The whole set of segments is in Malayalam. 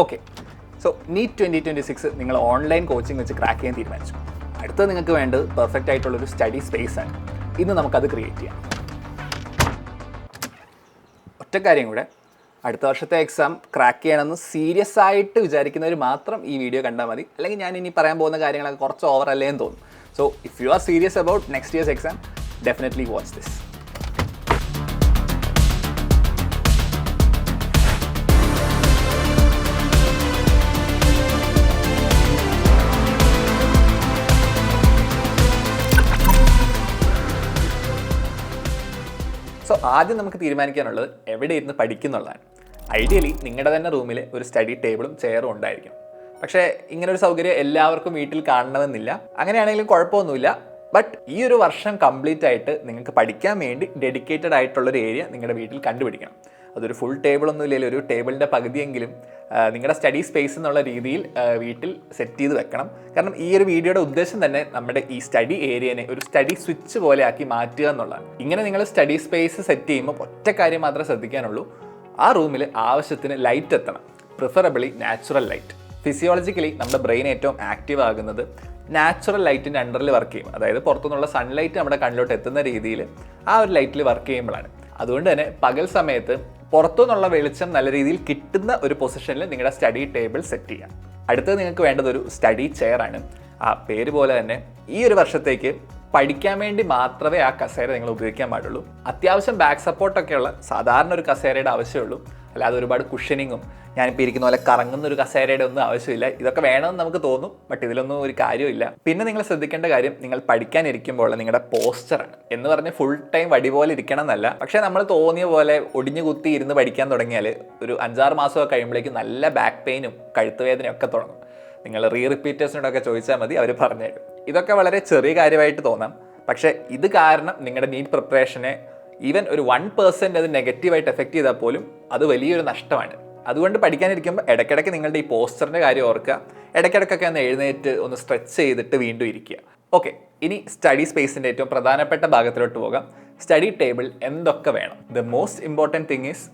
ഓക്കെ, സോ നീറ്റ് 2026 നിങ്ങൾ ഓൺലൈൻ കോച്ചിങ് വെച്ച് ക്രാക്ക് ചെയ്യാൻ തീരുമാനിച്ചു. അടുത്തത് നിങ്ങൾക്ക് വേണ്ടത് പെർഫെക്റ്റ് ആയിട്ടുള്ളൊരു സ്റ്റഡി സ്പേസ് ആണ്. ഇന്ന് നമുക്കത് ക്രിയേറ്റ് ചെയ്യാം. ഒറ്റ കാര്യം കൂടെ, അടുത്ത വർഷത്തെ എക്സാം ക്രാക്ക് ചെയ്യണമെന്ന് സീരിയസ് ആയിട്ട് വിചാരിക്കുന്നവർ മാത്രം ഈ വീഡിയോ കണ്ടാൽ മതി. അല്ലെങ്കിൽ ഞാൻ ഇനി പറയാൻ പോകുന്ന കാര്യങ്ങളൊക്കെ കുറച്ച് ഓവർ അല്ലേ എന്ന് തോന്നും. So if you are serious about next years exam, definitely watch this. So ആദ്യം നമുക്ക് തീരുമാനിക്കാനുള്ളത് എവിടെ ഇരുന്ന് പഠിക്കുന്നുള്ളതാണ്. ഐഡിയലി നിങ്ങളുടെ തന്നെ റൂമിൽ ഒരു സ്റ്റഡി ടേബിളും ചെയറും ഉണ്ടായിരിക്കും. പക്ഷേ ഇങ്ങനൊരു സൗകര്യം എല്ലാവർക്കും വീട്ടിൽ കാണണമെന്നില്ല. അങ്ങനെയാണെങ്കിലും കുഴപ്പമൊന്നുമില്ല. ബട്ട് ഈ ഒരു വർഷം കംപ്ലീറ്റ് ആയിട്ട് നിങ്ങൾക്ക് പഠിക്കാൻ വേണ്ടി ഡെഡിക്കേറ്റഡ് ആയിട്ടുള്ളൊരു ഏരിയ നിങ്ങളുടെ വീട്ടിൽ കണ്ടുപിടിക്കണം. അതൊരു ഫുൾ ടേബിളൊന്നും ഇല്ലെങ്കിൽ ഒരു ടേബിളിൻ്റെ പകുതിയെങ്കിലും നിങ്ങളുടെ സ്റ്റഡി സ്പേസ് എന്നുള്ള രീതിയിൽ വീട്ടിൽ സെറ്റ് ചെയ്ത് വെക്കണം. കാരണം ഈ ഒരു വീഡിയോയുടെ ഉദ്ദേശം തന്നെ നമ്മുടെ ഈ സ്റ്റഡി ഏരിയനെ ഒരു സ്റ്റഡി സ്വിച്ച് പോലെ ആക്കി മാറ്റുക എന്നുള്ളതാണ്. ഇങ്ങനെ നിങ്ങൾ സ്റ്റഡി സ്പേസ് സെറ്റ് ചെയ്യുമ്പോൾ ഒറ്റ കാര്യം മാത്രമേ ശ്രദ്ധിക്കാനുള്ളൂ. ആ റൂമിൽ ആവശ്യത്തിന് ലൈറ്റ് എത്തണം. Preferably natural light. ഫിസിയോളജിക്കലി നമ്മുടെ ബ്രെയിൻ ഏറ്റവും ആക്റ്റീവ് ആകുന്നത് നാച്ചുറൽ ലൈറ്റിൻ്റെ അണ്ടറിൽ വർക്ക് ചെയ്യും. അതായത് പുറത്തുനിന്നുള്ള സൺലൈറ്റ് നമ്മുടെ കണ്ണിലോട്ട് എത്തുന്ന രീതിയിൽ ആ ഒരു ലൈറ്റിൽ വർക്ക് ചെയ്യുമ്പോഴാണ്. അതുകൊണ്ട് തന്നെ പകൽ സമയത്ത് പുറത്തുനിന്നുള്ള വെളിച്ചം നല്ല രീതിയിൽ കിട്ടുന്ന ഒരു പൊസിഷനിൽ നിങ്ങളുടെ സ്റ്റഡി ടേബിൾ സെറ്റ് ചെയ്യാം. അടുത്തത് നിങ്ങൾക്ക് വേണ്ടത് ഒരു സ്റ്റഡി ചെയർ ആണ്. ആ പേര് പോലെ തന്നെ ഈ ഒരു വർഷത്തേക്ക് പഠിക്കാൻ വേണ്ടി മാത്രമേ ആ കസേര നിങ്ങൾ ഉപയോഗിക്കാൻ പാടുള്ളൂ. അത്യാവശ്യം ബാക്ക് സപ്പോർട്ടൊക്കെയുള്ള സാധാരണ ഒരു കസേരയുടെ ആവശ്യമുള്ളൂ. അല്ലാതെ ഒരുപാട് കുഷനിങ്ങും ഞാനിപ്പോൾ ഇരിക്കുന്ന പോലെ കറങ്ങുന്ന ഒരു കസേരയുടെ ഒന്നും ആവശ്യമില്ല. ഇതൊക്കെ വേണമെന്ന് നമുക്ക് തോന്നും, ബട്ട് ഇതിലൊന്നും ഒരു കാര്യമില്ല. പിന്നെ നിങ്ങൾ ശ്രദ്ധിക്കേണ്ട കാര്യം, നിങ്ങൾ പഠിക്കാനിരിക്കുമ്പോൾ നിങ്ങളുടെ പോസ്ചറാണ്. എന്ന് പറഞ്ഞ് ഫുൾ ടൈം വടി പോലെ ഇരിക്കണം എന്നല്ല. പക്ഷേ നമ്മൾ തോന്നിയ പോലെ ഒടിഞ്ഞു കുത്തി ഇരുന്ന് പഠിക്കാൻ തുടങ്ങിയാൽ ഒരു 5-6 മാസമൊക്കെ കഴിയുമ്പോഴേക്കും നല്ല ബാക്ക് പെയിനും കഴുത്ത് വേദനയും ഒക്കെ തുടങ്ങും. നിങ്ങൾ റിപ്പീറ്റേഴ്സിനോടൊക്കെ ചോദിച്ചാൽ മതി, അവർ പറഞ്ഞുതരും. ഇതൊക്കെ വളരെ ചെറിയ കാര്യമായിട്ട് തോന്നാം. പക്ഷേ ഇത് കാരണം നിങ്ങളുടെ നീറ്റ് പ്രിപ്പറേഷനെ ഈവൻ ഒരു 1% അത് നെഗറ്റീവായിട്ട് എഫക്റ്റ് ചെയ്താൽ പോലും അത് വലിയൊരു നഷ്ടമാണ്. അതുകൊണ്ട് പഠിക്കാനിരിക്കുമ്പോൾ ഇടയ്ക്കിടയ്ക്ക് നിങ്ങളുടെ ഈ പോസ്റ്ററിൻ്റെ കാര്യം ഓർക്കുക. ഇടയ്ക്കിടയ്ക്കൊക്കെ ഒന്ന് എഴുന്നേറ്റ് ഒന്ന് സ്ട്രെച്ച് ചെയ്തിട്ട് വീണ്ടും ഇരിക്കുക. ഓക്കെ, ഇനി സ്റ്റഡി സ്പേസിൻ്റെ ഏറ്റവും പ്രധാനപ്പെട്ട ഭാഗത്തിലോട്ട് പോകാം. സ്റ്റഡി ടേബിൾ എന്തൊക്കെ വേണം? The most important thing is,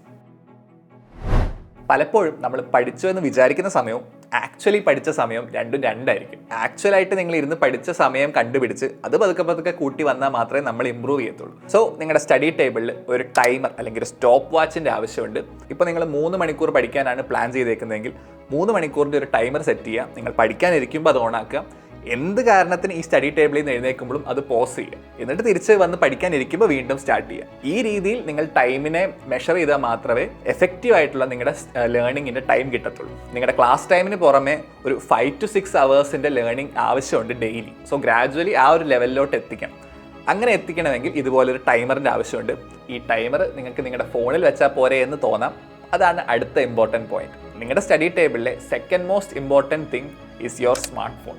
പലപ്പോഴും നമ്മൾ പഠിച്ചു എന്ന് വിചാരിക്കുന്ന സമയവും ആക്ച്വലി പഠിച്ച സമയം രണ്ടായിരിക്കും. ആക്ച്വലായിട്ട് നിങ്ങൾ ഇരുന്ന് പഠിച്ച സമയം കണ്ടുപിടിച്ച് അത് പതുക്കെ കൂട്ടി വന്നാൽ മാത്രമേ നമ്മൾ ഇമ്പ്രൂവ് ചെയ്യത്തുള്ളൂ. സോ നിങ്ങളുടെ സ്റ്റഡി ടേബിളിൽ ഒരു ടൈമർ അല്ലെങ്കിൽ ഒരു സ്റ്റോപ്പ് വാച്ചിൻ്റെ ആവശ്യമുണ്ട്. ഇപ്പോൾ നിങ്ങൾ 3 മണിക്കൂർ പഠിക്കാനാണ് പ്ലാൻ ചെയ്തേക്കുന്നതെങ്കിൽ 3 മണിക്കൂറിൻ്റെ ഒരു ടൈമർ സെറ്റ് ചെയ്യുക. നിങ്ങൾ പഠിക്കാനിരിക്കുമ്പോൾ അത് ഓണാക്കുക. എന്ത് കാരണത്തിന് ഈ സ്റ്റഡി ടേബിളിൽ നിന്ന് എഴുന്നേൽക്കുമ്പോഴും അത് പോസ് ചെയ്യുക. എന്നിട്ട് തിരിച്ച് വന്ന് പഠിക്കാനിരിക്കുമ്പോൾ വീണ്ടും സ്റ്റാർട്ട് ചെയ്യുക. ഈ രീതിയിൽ നിങ്ങൾ ടൈമിനെ മെഷർ ചെയ്താൽ മാത്രമേ എഫക്റ്റീവ് ആയിട്ടുള്ള നിങ്ങളുടെ ലേണിങ്ങിൻ്റെ ടൈം കിട്ടത്തുള്ളൂ. നിങ്ങളുടെ ക്ലാസ് ടൈമിന് പുറമെ ഒരു 5 to 6 hours ലേണിംഗ് ആവശ്യമുണ്ട് ഡെയിലി. സോ ഗ്രാജുവലി ആ ഒരു ലെവലിലോട്ട് എത്തിക്കണം. അങ്ങനെ എത്തിക്കണമെങ്കിൽ ഇതുപോലൊരു ടൈമറിൻ്റെ ആവശ്യമുണ്ട്. ഈ ടൈമർ നിങ്ങൾക്ക് നിങ്ങളുടെ ഫോണിൽ വെച്ചാൽ പോരെ എന്ന് തോന്നാം. അതാണ് അടുത്ത ഇമ്പോർട്ടൻറ്റ് പോയിന്റ്. നിങ്ങളുടെ സ്റ്റഡി ടേബിളിലെ second most important thing is your smart phone.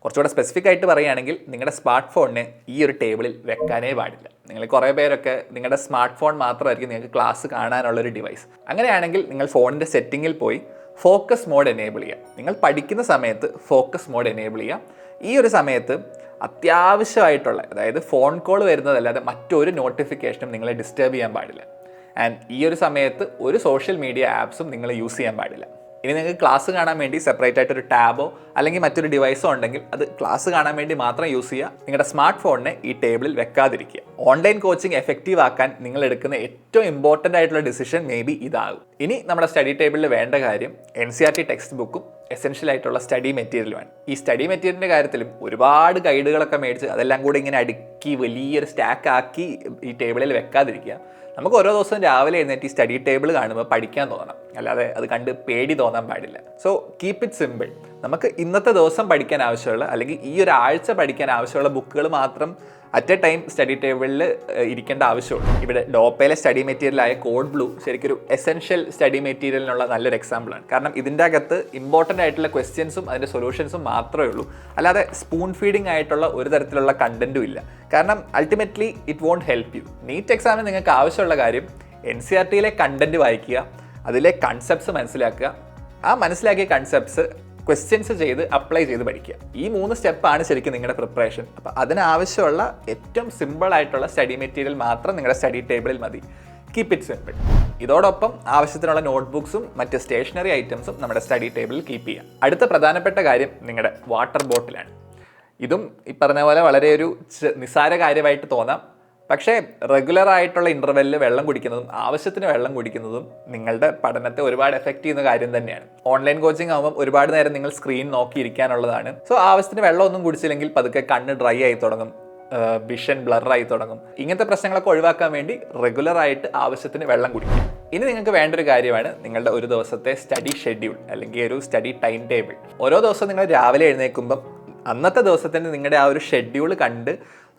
കുറച്ചുകൂടെ സ്പെസിഫിക് ആയിട്ട് പറയുകയാണെങ്കിൽ നിങ്ങളുടെ സ്മാർട്ട് ഫോണിനെ ഈ ഒരു ടേബിളിൽ വെക്കാനേ പാടില്ല. നിങ്ങൾ കുറേ പേരൊക്കെ നിങ്ങളുടെ സ്മാർട്ട് ഫോൺ മാത്രമായിരിക്കും നിങ്ങൾക്ക് ക്ലാസ് കാണാനുള്ളൊരു ഡിവൈസ്. അങ്ങനെയാണെങ്കിൽ നിങ്ങൾ ഫോണിൻ്റെ സെറ്റിങ്ങിൽ പോയി ഫോക്കസ് മോഡ് എനേബിൾ ചെയ്യുക. നിങ്ങൾ പഠിക്കുന്ന സമയത്ത് ഫോക്കസ് മോഡ് എനേബിൾ ചെയ്യുക. ഈ ഒരു സമയത്ത് അത്യാവശ്യമായിട്ടുള്ള, അതായത് ഫോൺ കോൾ വരുന്നതല്ലാതെ മറ്റൊരു നോട്ടിഫിക്കേഷനും നിങ്ങളെ ഡിസ്റ്റർബ് ചെയ്യാൻ പാടില്ല. ആൻഡ് ഈ ഒരു സമയത്ത് ഒരു സോഷ്യൽ മീഡിയ ആപ്സും നിങ്ങൾ യൂസ് ചെയ്യാൻ പാടില്ല. ഇനി നിങ്ങൾക്ക് ക്ലാസ് കാണാൻ വേണ്ടി സെപ്പറേറ്റ് ആയിട്ടൊരു ടാബോ അല്ലെങ്കിൽ മറ്റൊരു ഡിവൈസോ ഉണ്ടെങ്കിൽ അത് ക്ലാസ് കാണാൻ വേണ്ടി മാത്രം യൂസ് ചെയ്യുക. നിങ്ങളുടെ സ്മാർട്ട് ഫോണിനെ ഈ ടേബിളിൽ വെക്കാതിരിക്കുക. ഓൺലൈൻ കോച്ചിങ് എഫക്റ്റീവ് ആക്കാൻ നിങ്ങൾ എടുക്കുന്ന ഏറ്റവും ഇമ്പോർട്ടൻ്റ് ആയിട്ടുള്ള ഡിസിഷൻ മേ ബി ഇതാകും. ഇനി നമ്മുടെ സ്റ്റഡി ടേബിളിൽ വേണ്ട കാര്യം NCERT ടെക്സ്റ്റ് ബുക്കും എസെൻഷ്യൽ ആയിട്ടുള്ള സ്റ്റഡി മെറ്റീരിയലുമാണ്. ഈ സ്റ്റഡി മെറ്റീരിയലിൻ്റെ കാര്യത്തിലും ഒരുപാട് ഗൈഡുകളൊക്കെ മേടിച്ച് അതെല്ലാം കൂടി ഇങ്ങനെ അടുക്കി വലിയൊരു സ്റ്റാക്ക് ആക്കി ഈ ടേബിളിൽ വെക്കാതിരിക്കുക. നമുക്ക് ഓരോ ദിവസവും രാവിലെ എഴുന്നേറ്റ് ഈ സ്റ്റഡി ടേബിൾ കാണുമ്പോൾ പഠിക്കാൻ തോന്നണം, അല്ലാതെ അത് കണ്ട് പേടി തോന്നാൻ പാടില്ല. So keep it simple. നമുക്ക് ഇന്നത്തെ ദിവസം പഠിക്കാൻ ആവശ്യമുള്ള അല്ലെങ്കിൽ ഈ ഒരു ആഴ്ച പഠിക്കാൻ ആവശ്യമുള്ള ബുക്കുകൾ മാത്രം അറ്റ് എ ടൈം സ്റ്റഡി ടേബിളിൽ ഇരിക്കേണ്ട ആവശ്യമുള്ളൂ. ഇവിടെ ഡോപ്പയിലെ സ്റ്റഡി മെറ്റീരിയലായ കോഡ് ബ്ലൂ ശരിക്കൊരു എസെൻഷ്യൽ സ്റ്റഡി മെറ്റീരിയലിനുള്ള നല്ലൊരു എക്സാമ്പിളാണ്. കാരണം ഇതിൻ്റെ അകത്ത് ഇമ്പോർട്ടൻ്റ് ആയിട്ടുള്ള ക്വസ്റ്റ്യൻസും അതിൻ്റെ സൊല്യൂഷൻസും മാത്രമേ ഉള്ളൂ. അല്ലാതെ സ്പൂൺ ഫീഡിങ് ആയിട്ടുള്ള ഒരു തരത്തിലുള്ള കണ്ടൻറ്റും ഇല്ല. കാരണം ultimately it won't help you. NEET എക്സാമിന് നിങ്ങൾക്ക് ആവശ്യമുള്ള കാര്യം NCERTയിലെ കണ്ടൻറ്റ് വായിക്കുക, അതിലെ കൺസെപ്റ്റ്സ് മനസ്സിലാക്കുക, ആ മനസ്സിലാക്കിയ കൺസെപ്റ്റ്സ് ക്വസ്റ്റ്യൻസ് ചെയ്ത് അപ്ലൈ ചെയ്ത് പഠിക്കുക. ഈ 3 സ്റ്റെപ്പാണ് ശരിക്കും നിങ്ങളുടെ പ്രിപ്പറേഷൻ. അപ്പോൾ അതിനാവശ്യമുള്ള ഏറ്റവും സിമ്പിൾ ആയിട്ടുള്ള സ്റ്റഡി മെറ്റീരിയൽ മാത്രം നിങ്ങളുടെ സ്റ്റഡി ടേബിളിൽ മതി. Keep it simple. ഇതോടൊപ്പം ആവശ്യത്തിനുള്ള നോട്ട്ബുക്സും മറ്റ് സ്റ്റേഷനറി ഐറ്റംസും നമ്മുടെ സ്റ്റഡി ടേബിളിൽ കീപ്പ് ചെയ്യാം. അടുത്ത പ്രധാനപ്പെട്ട കാര്യം നിങ്ങളുടെ വാട്ടർ ബോട്ടിലാണ്. ഇതും ഈ പറഞ്ഞ പോലെ വളരെ ഒരു നിസ്സാര കാര്യമായിട്ട് തോന്നാം. പക്ഷേ റെഗുലർ ആയിട്ടുള്ള ഇൻ്റർവെല്ലിൽ വെള്ളം കുടിക്കുന്നതും ആവശ്യത്തിന് വെള്ളം കുടിക്കുന്നതും നിങ്ങളുടെ പഠനത്തെ ഒരുപാട് എഫക്റ്റ് ചെയ്യുന്ന കാര്യം തന്നെയാണ്. ഓൺലൈൻ കോച്ചിങ് ആകുമ്പോൾ ഒരുപാട് നേരം നിങ്ങൾ സ്ക്രീൻ നോക്കിയിരിക്കാനുള്ളതാണ്. സോ ആവശ്യത്തിന് വെള്ളമൊന്നും കുടിച്ചില്ലെങ്കിൽ പതുക്കെ കണ്ണ് ഡ്രൈ ആയി തുടങ്ങും, വിഷൻ ബ്ലറായി തുടങ്ങും. ഇങ്ങനത്തെ പ്രശ്നങ്ങളൊക്കെ ഒഴിവാക്കാൻ വേണ്ടി റെഗുലർ ആയിട്ട് ആവശ്യത്തിന് വെള്ളം കുടിക്കും. ഇനി നിങ്ങൾക്ക് വേണ്ട ഒരു കാര്യമാണ് നിങ്ങളുടെ ഒരു ദിവസത്തെ സ്റ്റഡി ഷെഡ്യൂൾ അല്ലെങ്കിൽ ഒരു സ്റ്റഡി ടൈം ടേബിൾ. ഓരോ ദിവസവും നിങ്ങൾ രാവിലെ എഴുന്നേൽക്കുമ്പം അന്നത്തെ ദിവസത്തിന് നിങ്ങളുടെ ആ ഒരു ഷെഡ്യൂൾ കണ്ട്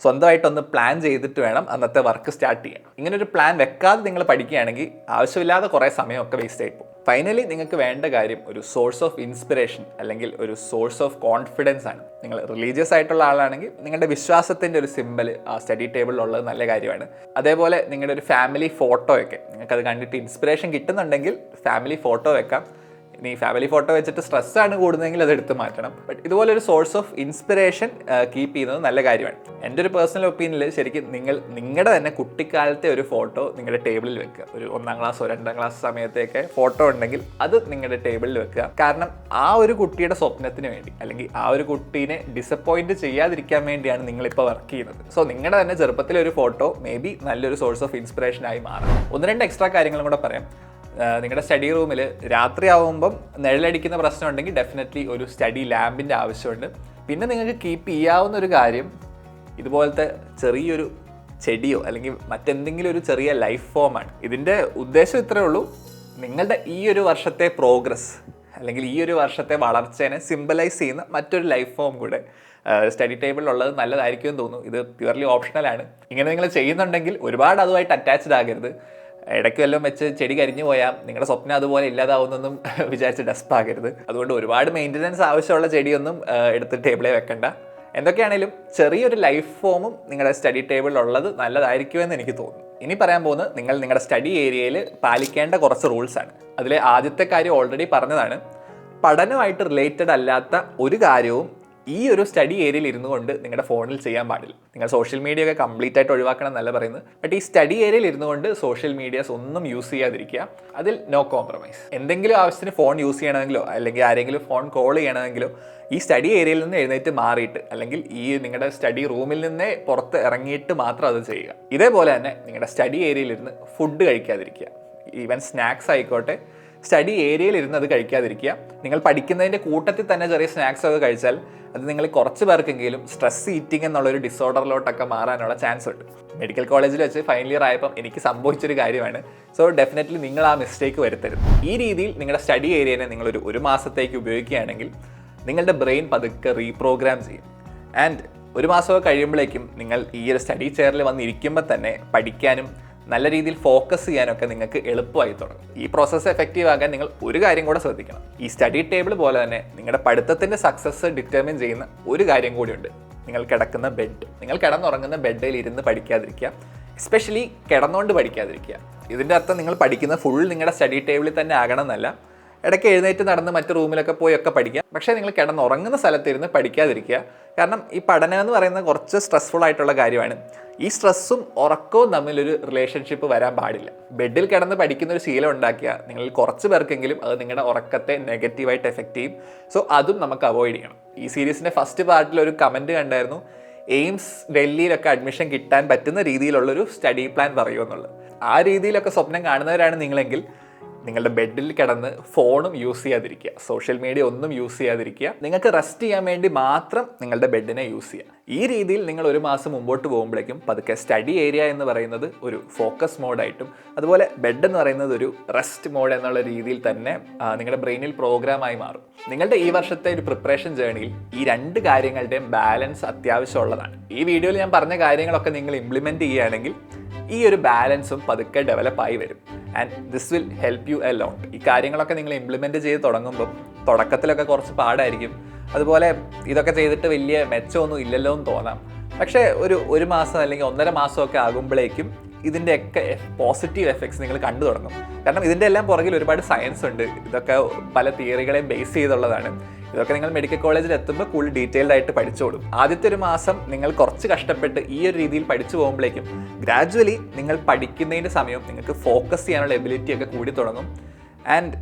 സ്വന്തമായിട്ടൊന്ന് പ്ലാൻ ചെയ്തിട്ട് വേണം അന്നത്തെ വർക്ക് സ്റ്റാർട്ട് ചെയ്യാൻ. ഇങ്ങനൊരു പ്ലാൻ വെക്കാതെ നിങ്ങൾ പഠിക്കുകയാണെങ്കിൽ ആവശ്യമില്ലാതെ കുറേ സമയമൊക്കെ വേസ്റ്റ് ആയിപ്പോകും. ഫൈനലി നിങ്ങൾക്ക് വേണ്ട കാര്യം ഒരു സോഴ്സ് ഓഫ് ഇൻസ്പിറേഷൻ അല്ലെങ്കിൽ ഒരു സോഴ്സ് ഓഫ് കോൺഫിഡൻസ് ആണ്. നിങ്ങൾ റിലീജിയസ് ആയിട്ടുള്ള ആളാണെങ്കിൽ നിങ്ങളുടെ വിശ്വാസത്തിൻ്റെ ഒരു സിമ്പൽ ആ സ്റ്റഡി ടേബിളിൽ ഉള്ളത് നല്ല കാര്യമാണ്. അതേപോലെ നിങ്ങളുടെ ഒരു ഫാമിലി ഫോട്ടോയൊക്കെ നിങ്ങൾക്കത് കണ്ടിട്ട് ഇൻസ്പിറേഷൻ കിട്ടുന്നുണ്ടെങ്കിൽ ഫാമിലി ഫോട്ടോ വെക്കാം. ഇനി ഫാമിലി ഫോട്ടോ വെച്ചിട്ട് സ്ട്രെസ്സാണ് കൂടുന്നതെങ്കിൽ അത് എടുത്ത് മാറ്റണം. ബട്ട് ഇതുപോലെ ഒരു സോഴ്സ് ഓഫ് ഇൻസ്പിറേഷൻ കീപ്പ് ചെയ്യുന്നത് നല്ല കാര്യമാണ്. എൻ്റെ ഒരു പേഴ്സണൽ ഒപ്പീനിയനിൽ ശരിക്കും നിങ്ങളുടെ തന്നെ കുട്ടിക്കാലത്തെ ഒരു ഫോട്ടോ നിങ്ങളുടെ ടേബിളിൽ വെക്കുക. ഒരു 1ാം ക്ലാസ്സോ 2ാം ക്ലാസ് സമയത്തെയൊക്കെ ഫോട്ടോ ഉണ്ടെങ്കിൽ അത് നിങ്ങളുടെ ടേബിളിൽ വെക്കുക. കാരണം ആ ഒരു കുട്ടിയുടെ സ്വപ്നത്തിന് വേണ്ടി അല്ലെങ്കിൽ ആ ഒരു കുട്ടീനെ ഡിസപ്പോയിൻറ്റ് ചെയ്യാതിരിക്കാൻ വേണ്ടിയാണ് നിങ്ങളിപ്പോൾ വർക്ക് ചെയ്യുന്നത്. സോ നിങ്ങളുടെ തന്നെ ചെറുപ്പത്തിലെ ഒരു ഫോട്ടോ മേ ബി നല്ലൊരു സോഴ്സ് ഓഫ് ഇൻസ്പിറേഷനായി മാറും. 1-2 എക്സ്ട്രാ കാര്യങ്ങളും കൂടെ പറയാം. നിങ്ങളുടെ സ്റ്റഡി റൂമിൽ രാത്രിയാവുമ്പം നിഴലടിക്കുന്ന പ്രശ്നം ഉണ്ടെങ്കിൽ ഡെഫിനറ്റ്ലി ഒരു സ്റ്റഡി ലാമ്പിൻ്റെ ആവശ്യമുണ്ട്. പിന്നെ നിങ്ങൾക്ക് കീപ്പ് ചെയ്യാവുന്ന ഒരു കാര്യം ഇതുപോലത്തെ ചെറിയൊരു ചെടിയോ അല്ലെങ്കിൽ മറ്റെന്തെങ്കിലും ഒരു ചെറിയ ലൈഫ് ഫോമാണ്. ഇതിൻ്റെ ഉദ്ദേശം ഇത്രയേ ഉള്ളൂ, നിങ്ങളുടെ ഈ ഒരു വർഷത്തെ പ്രോഗ്രസ് അല്ലെങ്കിൽ ഈ ഒരു വർഷത്തെ വളർച്ചേനെ സിംബലൈസ് ചെയ്യുന്ന മറ്റൊരു ലൈഫ് ഫോം കൂടെ സ്റ്റഡി ടേബിളിലുള്ളത് നല്ലതായിരിക്കും എന്ന് തോന്നുന്നു. ഇത് പ്യുവർലി ഓപ്ഷണലാണ്. ഇങ്ങനെ നിങ്ങൾ ചെയ്യുന്നുണ്ടെങ്കിൽ ഒരുപാട് അതുമായിട്ട് അറ്റാച്ച്ഡ് ആകരുത്. ഇടയ്ക്ക് വല്ലതും വെച്ച് ചെടി കരിഞ്ഞു പോയാൽ നിങ്ങളുടെ സ്വപ്നം അതുപോലെ ഇല്ലാതാവുന്നൊന്നും വിചാരിച്ച് ഡെസ്പാകരുത്. അതുകൊണ്ട് ഒരുപാട് മെയിൻ്റനൻസ് ആവശ്യമുള്ള ചെടിയൊന്നും എടുത്ത് ടേബിളിൽ വെക്കണ്ട. എന്തൊക്കെയാണെങ്കിലും ചെറിയൊരു ലൈഫ് ഫോമും നിങ്ങളുടെ സ്റ്റഡി ടേബിളിലുള്ളത് നല്ലതായിരിക്കുമെന്ന് എനിക്ക് തോന്നുന്നു. ഇനി പറയാൻ പോകുന്നത് നിങ്ങളുടെ സ്റ്റഡി ഏരിയയിൽ പാലിക്കേണ്ട കുറച്ച് റൂൾസാണ്. അതിലെ ആദ്യത്തെ കാര്യം ഓൾറെഡി പറഞ്ഞതാണ്. പഠനമായിട്ട് റിലേറ്റഡ് അല്ലാത്ത ഒരു കാര്യവും ഈ ഒരു സ്റ്റഡി ഏരിയയിൽ ഇരുന്നു കൊണ്ട് നിങ്ങളുടെ ഫോണിൽ ചെയ്യാൻ പാടില്ല. നിങ്ങൾ സോഷ്യൽ മീഡിയ ഒക്കെ കംപ്ലീറ്റ് ആയിട്ട് ഒഴിവാക്കണം എന്നല്ല പറയുന്നത്. ബട്ട് ഈ സ്റ്റഡി ഏരിയയിൽ ഇരുന്നു കൊണ്ട് സോഷ്യൽ മീഡിയാസ് ഒന്നും യൂസ് ചെയ്യാതിരിക്കുക. അതിൽ നോ കോംപ്രമൈസ്. എന്തെങ്കിലും ആവശ്യത്തിന് ഫോൺ യൂസ് ചെയ്യണമെങ്കിലോ അല്ലെങ്കിൽ ആരെങ്കിലും ഫോൺ കോൾ ചെയ്യണമെങ്കിലോ ഈ സ്റ്റഡി ഏരിയയിൽ നിന്ന് എഴുന്നേറ്റ് മാറിയിട്ട് അല്ലെങ്കിൽ ഈ നിങ്ങളുടെ സ്റ്റഡി റൂമിൽ നിന്നേ പുറത്ത് ഇറങ്ങിയിട്ട് മാത്രം അത് ചെയ്യുക. ഇതേപോലെ തന്നെ നിങ്ങളുടെ സ്റ്റഡി ഏരിയയിലിരുന്ന് ഫുഡ് കഴിക്കാതിരിക്കുക. ഈവൻ സ്നാക്സ് ആയിക്കോട്ടെ, സ്റ്റഡി ഏരിയയിൽ ഇരുന്ന് അത് കഴിക്കാതിരിക്കുക. നിങ്ങൾ പഠിക്കുന്നതിൻ്റെ കൂട്ടത്തിൽ തന്നെ ചെറിയ സ്നാക്സ് ഒക്കെ കഴിച്ചാൽ അത് നിങ്ങൾ കുറച്ച് പേർക്കെങ്കിലും സ്ട്രെസ് ഈറ്റിംഗ് എന്നുള്ളൊരു ഡിസോർഡറിലോട്ടൊക്കെ മാറാനുള്ള ചാൻസ് ഉണ്ട്. മെഡിക്കൽ കോളേജിൽ വെച്ച് ഫൈനൽ ഇയർ ആയപ്പം എനിക്ക് സംഭവിച്ചൊരു കാര്യമാണ്. സോ ഡെഫിനറ്റ്ലി നിങ്ങൾ ആ മിസ്റ്റേക്ക് വരുത്തരുത്. ഈ രീതിയിൽ നിങ്ങളുടെ സ്റ്റഡി ഏരിയനെ നിങ്ങളൊരു 1 മാസത്തേക്ക് ഉപയോഗിക്കുകയാണെങ്കിൽ നിങ്ങളുടെ ബ്രെയിൻ പതുക്കെ റീപ്രോഗ്രാം ചെയ്യും. ആൻഡ് 1 മാസമൊക്കെ കഴിയുമ്പോഴേക്കും നിങ്ങൾ ഈ ഒരു സ്റ്റഡി ചെയറിൽ വന്നിരിക്കുമ്പോൾ തന്നെ പഠിക്കാനും നല്ല രീതിയിൽ ഫോക്കസ് ചെയ്യാനൊക്കെ നിങ്ങൾക്ക് എളുപ്പമായി തുടങ്ങും. ഈ പ്രോസസ്സ് എഫക്റ്റീവ് ആകാൻ നിങ്ങൾ ഒരു കാര്യം കൂടെ ശ്രദ്ധിക്കണം. ഈ സ്റ്റഡി ടേബിൾ പോലെ തന്നെ നിങ്ങളുടെ പഠിത്തത്തിൻ്റെ സക്സസ് ഡിറ്റർമിൻ ചെയ്യുന്ന ഒരു കാര്യം കൂടിയുണ്ട്. നിങ്ങൾ കിടക്കുന്ന ബെഡ്. നിങ്ങൾ കിടന്നുറങ്ങുന്ന ബെഡിൽ ഇരുന്ന് പഠിക്കാതിരിക്കുക. എസ്പെഷ്യലി കിടന്നുകൊണ്ട് പഠിക്കാതിരിക്കുക. ഇതിൻ്റെ അർത്ഥം നിങ്ങൾ പഠിക്കുന്ന ഫുൾ നിങ്ങളുടെ സ്റ്റഡി ടേബിളിൽ തന്നെ ആകണം എന്നല്ല. ഇടയ്ക്ക് എഴുന്നേറ്റ് നടന്ന് മറ്റു റൂമിലൊക്കെ പോയൊക്കെ പഠിക്കുക. പക്ഷേ നിങ്ങൾ കിടന്നുറങ്ങുന്ന സ്ഥലത്തിരുന്ന് പഠിക്കാതിരിക്കുക. കാരണം ഈ പഠനം എന്ന് പറയുന്നത് കുറച്ച് സ്ട്രെസ്ഫുൾ ആയിട്ടുള്ള കാര്യമാണ്. ഈ സ്ട്രെസ്സും ഉറക്കവും തമ്മിലൊരു റിലേഷൻഷിപ്പ് വരാൻ പാടില്ല. ബെഡിൽ കിടന്ന് പഠിക്കുന്ന ഒരു ശീലം ഉണ്ടാക്കിയാൽ നിങ്ങളിൽ കുറച്ച് പേർക്കെങ്കിലും അത് നിങ്ങളുടെ ഉറക്കത്തെ നെഗറ്റീവായിട്ട് എഫക്റ്റ് ചെയ്യും. സോ അതും നമുക്ക് അവോയ്ഡ് ചെയ്യണം. ഈ സീരീസിൻ്റെ ഫസ്റ്റ് പാർട്ടിൽ ഒരു കമൻറ്റ് കണ്ടായിരുന്നു, എയിംസ് ഡൽഹിയിലൊക്കെ അഡ്മിഷൻ കിട്ടാൻ പറ്റുന്ന രീതിയിലുള്ളൊരു സ്റ്റഡി പ്ലാൻ പറയുമെന്നുള്ളത്. ആ രീതിയിലൊക്കെ സ്വപ്നം കാണുന്നവരാണ് നിങ്ങളെങ്കിൽ നിങ്ങളുടെ ബെഡിൽ കിടന്ന് ഫോണും യൂസ് ചെയ്യാതിരിക്കുക, സോഷ്യൽ മീഡിയ ഒന്നും യൂസ് ചെയ്യാതിരിക്കുക. നിങ്ങൾക്ക് റെസ്റ്റ് ചെയ്യാൻ വേണ്ടി മാത്രം നിങ്ങളുടെ ബെഡിനെ യൂസ് ചെയ്യുക. ഈ രീതിയിൽ നിങ്ങൾ 1 മാസം മുമ്പോട്ട് പോകുമ്പോഴേക്കും പതുക്കെ സ്റ്റഡി ഏരിയ എന്ന് പറയുന്നത് ഒരു ഫോക്കസ് മോഡായിട്ടും അതുപോലെ ബെഡ് എന്ന് പറയുന്നത് ഒരു റെസ്റ്റ് മോഡ് എന്നുള്ള രീതിയിൽ തന്നെ നിങ്ങളുടെ ബ്രെയിനിൽ പ്രോഗ്രാമായി മാറും. നിങ്ങളുടെ ഈ വർഷത്തെ ഒരു പ്രിപ്പറേഷൻ ജേർണിയിൽ ഈ 2 കാര്യങ്ങളുടെയും ബാലൻസ് അത്യാവശ്യമുള്ളതാണ്. ഈ വീഡിയോയിൽ ഞാൻ പറഞ്ഞ കാര്യങ്ങളൊക്കെ നിങ്ങൾ ഇംപ്ലിമെൻറ്റ് ചെയ്യുകയാണെങ്കിൽ ഈ ഒരു ബാലൻസും പതുക്കെ ഡെവലപ്പായി വരും. And this will help you a lot. ഈ കാര്യങ്ങളൊക്കെ നിങ്ങൾ ഇംപ്ലിമെൻറ്റ് ചെയ്ത് തുടങ്ങുമ്പം തുടക്കത്തിലൊക്കെ കുറച്ച് പാടായിരിക്കും. അതുപോലെ ഇതൊക്കെ ചെയ്തിട്ട് വലിയ മെച്ചമൊന്നും ഇല്ലല്ലോ എന്ന് തോന്നാം. പക്ഷേ ഒരു മാസം അല്ലെങ്കിൽ 1.5 മാസമൊക്കെ ആകുമ്പോഴേക്കും ഇതിൻ്റെയൊക്കെ പോസിറ്റീവ് എഫക്ട്സ് നിങ്ങൾ കണ്ടു തുടങ്ങും. കാരണം ഇതിൻ്റെ എല്ലാം പുറകിൽ ഒരുപാട് സയൻസ് ഉണ്ട്. ഇതൊക്കെ പല തിയറികളെ ബേസ് ചെയ്തുള്ളതാണ്. ഇതൊക്കെ നിങ്ങൾ മെഡിക്കൽ കോളേജിൽ എത്തുമ്പോൾ കൂടുതൽ ഡീറ്റെയിൽഡ് ആയിട്ട് പഠിച്ചോളും. ആദ്യത്തെ ഒരു മാസം നിങ്ങൾ കുറച്ച് കഷ്ടപ്പെട്ട് ഈ ഒരു രീതിയിൽ പഠിച്ചു പോകുമ്പോഴേക്കും ഗ്രാജുവലി നിങ്ങൾ പഠിക്കുന്നതിൻ്റെ സമയം നിങ്ങൾക്ക് ഫോക്കസ് ചെയ്യാനുള്ള എബിലിറ്റി ഒക്കെ കൂടി തുടങ്ങും. ആൻഡ്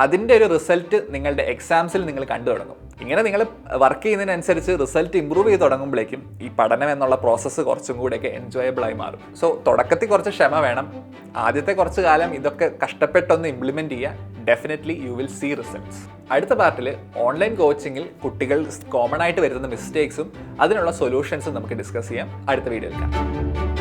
അതിൻ്റെ ഒരു റിസൾട്ട് നിങ്ങളുടെ എക്സാംസിൽ നിങ്ങൾ കണ്ടു തുടങ്ങും. ഇങ്ങനെ നിങ്ങൾ വർക്ക് ചെയ്യുന്നതിനനുസരിച്ച് റിസൾട്ട് ഇമ്പ്രൂവ് ചെയ്ത് തുടങ്ങുമ്പോഴേക്കും ഈ പഠനം എന്നുള്ള പ്രോസസ്സ് കുറച്ചും കൂടെയൊക്കെ എൻജോയബിൾ ആയി മാറും. സോ തുടക്കത്തിൽ കുറച്ച് ക്ഷമ വേണം. ആദ്യത്തെ കുറച്ച് കാലം ഇതൊക്കെ കഷ്ടപ്പെട്ടൊന്ന് ഇംപ്ലിമെൻറ്റ് ചെയ്യുക. Definitely you will see results. അടുത്ത പാർട്ടിൽ ഓൺലൈൻ കോച്ചിങ്ങിൽ കുട്ടികൾ കോമൺ ആയിട്ട് വരുന്ന മിസ്റ്റേക്സും അതിനുള്ള സൊല്യൂഷൻസും നമുക്ക് ഡിസ്കസ് ചെയ്യാം അടുത്ത വീഡിയോയിൽ.